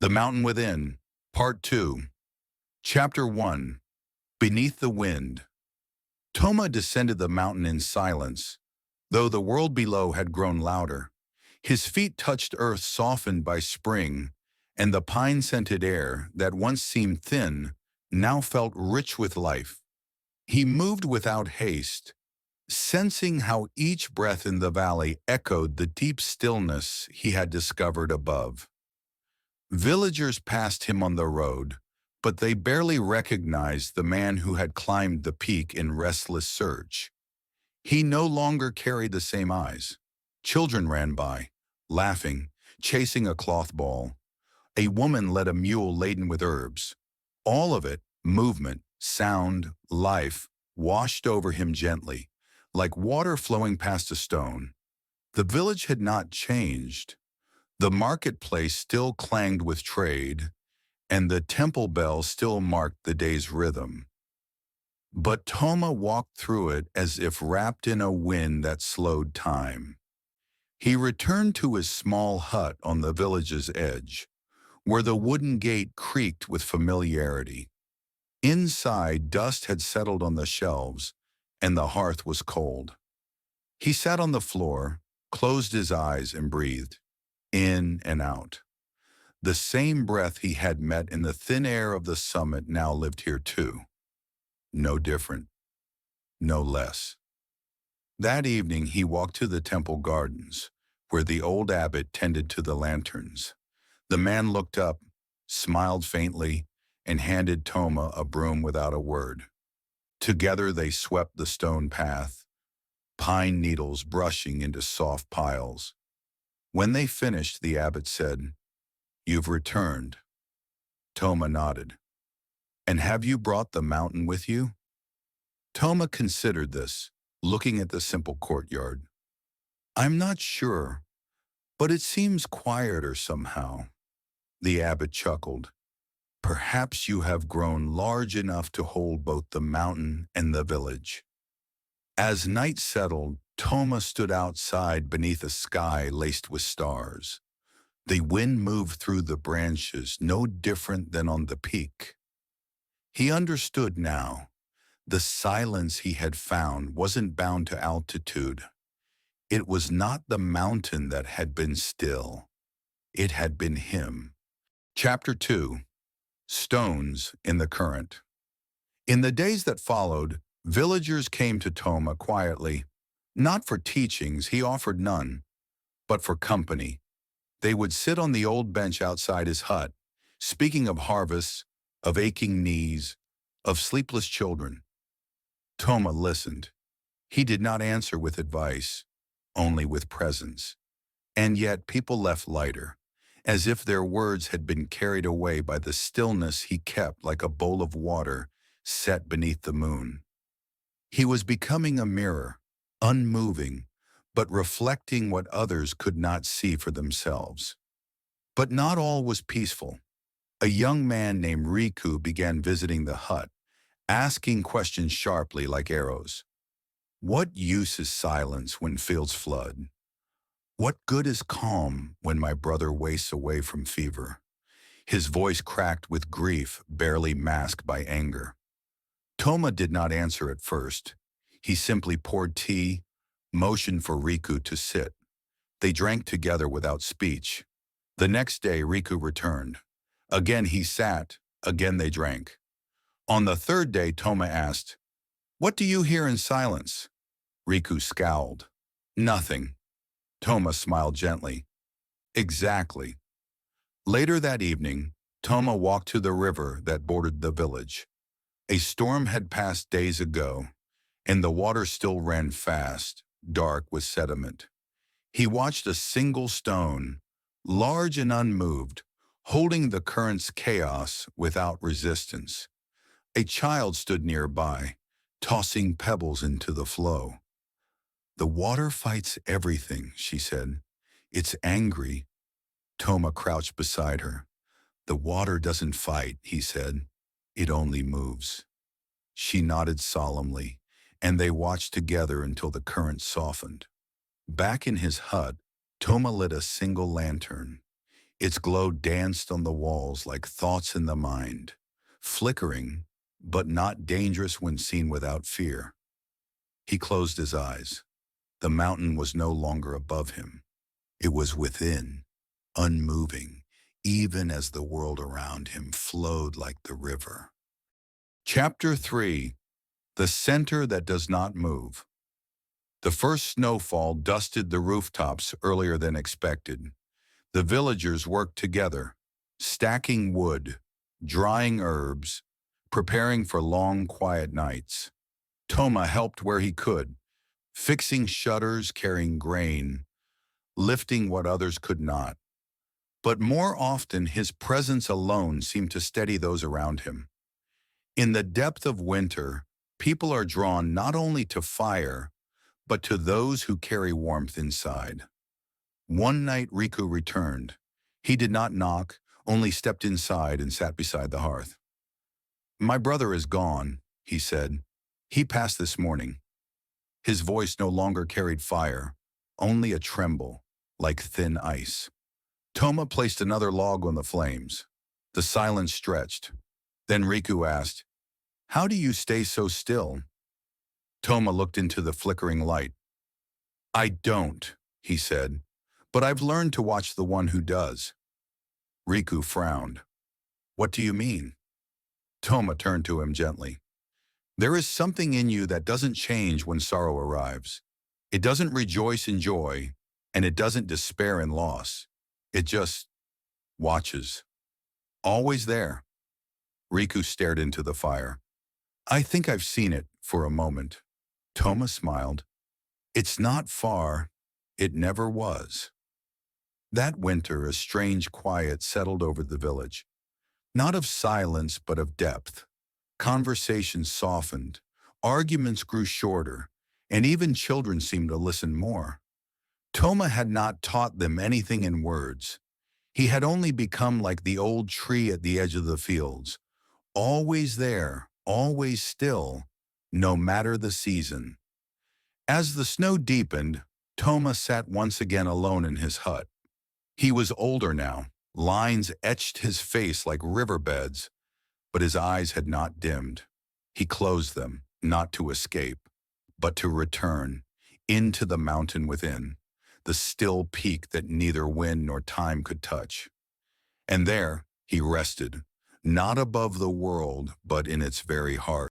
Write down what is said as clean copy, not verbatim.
The Mountain Within, Part 2, Chapter 1, Beneath the Wind. Toma descended the mountain in silence, though the world below had grown louder. His feet touched earth softened by spring, and the pine-scented air that once seemed thin now felt rich with life. He moved without haste, sensing how each breath in the valley echoed the deep stillness he had discovered above. Villagers passed him on the road, but they barely recognized the man who had climbed the peak in restless search. He no longer carried the same eyes. Children ran by, laughing, chasing a cloth ball. A woman led a mule laden with herbs. All of it, movement, sound, life, washed over him gently, like water flowing past a stone. The village had not changed. The marketplace still clanged with trade, and the temple bell still marked the day's rhythm. But Toma walked through it as if wrapped in a wind that slowed time. He returned to his small hut on the village's edge, where the wooden gate creaked with familiarity. Inside, dust had settled on the shelves, and the hearth was cold. He sat on the floor, closed his eyes, and breathed, in and out. The same breath he had met in the thin air of the summit now lived here too. No different, no less. That evening he walked to the temple gardens, where the old abbot tended to the lanterns. The man looked up, smiled faintly, and handed Toma a broom without a word. Together they swept the stone path, pine needles brushing into soft piles. When they finished, the abbot said, "You've returned." Toma nodded. "And have you brought the mountain with you?" Toma considered this, looking at the simple courtyard. "I'm not sure, but it seems quieter somehow." The abbot chuckled. "Perhaps you have grown large enough to hold both the mountain and the village." As night settled, Toma stood outside beneath a sky laced with stars. The wind moved through the branches, no different than on the peak. He understood now. The silence he had found wasn't bound to altitude. It was not the mountain that had been still. It had been him. Chapter 2, Stones in the Current. In the days that followed, villagers came to Toma quietly. Not for teachings, he offered none, but for company. They would sit on the old bench outside his hut, speaking of harvests, of aching knees, of sleepless children. Toma listened. He did not answer with advice, only with presence. And yet people left lighter, as if their words had been carried away by the stillness he kept like a bowl of water set beneath the moon. He was becoming a mirror, unmoving, but reflecting what others could not see for themselves. But not all was peaceful. A young man named Riku began visiting the hut, asking questions sharply like arrows. What use is silence when fields flood? What good is calm when my brother wastes away from fever? His voice cracked with grief, barely masked by anger. Toma did not answer at first. He simply poured tea, motioned for Riku to sit. They drank together without speech. The next day, Riku returned. Again he sat, again they drank. On the third day, Toma asked, "What do you hear in silence?" Riku scowled. "Nothing." Toma smiled gently. "Exactly." Later that evening, Toma walked to the river that bordered the village. A storm had passed days ago, and the water still ran fast, dark with sediment. He watched a single stone, large and unmoved, holding the current's chaos without resistance. A child stood nearby, tossing pebbles into the flow. "The water fights everything," she said. "It's angry." Toma crouched beside her. "The water doesn't fight," he said. "It only moves." She nodded solemnly, and they watched together until the current softened. Back in his hut, Toma lit a single lantern. Its glow danced on the walls like thoughts in the mind, flickering, but not dangerous when seen without fear. He closed his eyes. The mountain was no longer above him. It was within, unmoving, even as the world around him flowed like the river. Chapter 3. The Center That Does Not Move. The first snowfall dusted the rooftops earlier than expected. The villagers worked together, stacking wood, drying herbs, preparing for long, quiet nights. Toma helped where he could, fixing shutters, carrying grain, lifting what others could not. But more often, his presence alone seemed to steady those around him. In the depth of winter, people are drawn not only to fire, but to those who carry warmth inside. One night Riku returned. He did not knock, only stepped inside and sat beside the hearth. "My brother is gone," he said. "He passed this morning." His voice no longer carried fire, only a tremble, like thin ice. Toma placed another log on the flames. The silence stretched. Then Riku asked, "How do you stay so still?" Toma looked into the flickering light. "I don't," he said, "but I've learned to watch the one who does." Riku frowned. "What do you mean?" Toma turned to him gently. "There is something in you that doesn't change when sorrow arrives. It doesn't rejoice in joy, and it doesn't despair in loss. It just watches. Always there." Riku stared into the fire. "I think I've seen it for a moment." Toma smiled. "It's not far. It never was." That winter, a strange quiet settled over the village. Not of silence, but of depth. Conversations softened, arguments grew shorter, and even children seemed to listen more. Toma had not taught them anything in words. He had only become like the old tree at the edge of the fields, always there, always still, no matter the season. As the snow deepened, Toma sat once again alone in his hut. He was older now. Lines etched his face like riverbeds, but his eyes had not dimmed. He closed them, not to escape, but to return into the mountain within, the still peak that neither wind nor time could touch. And there he rested, not above the world, but in its very heart.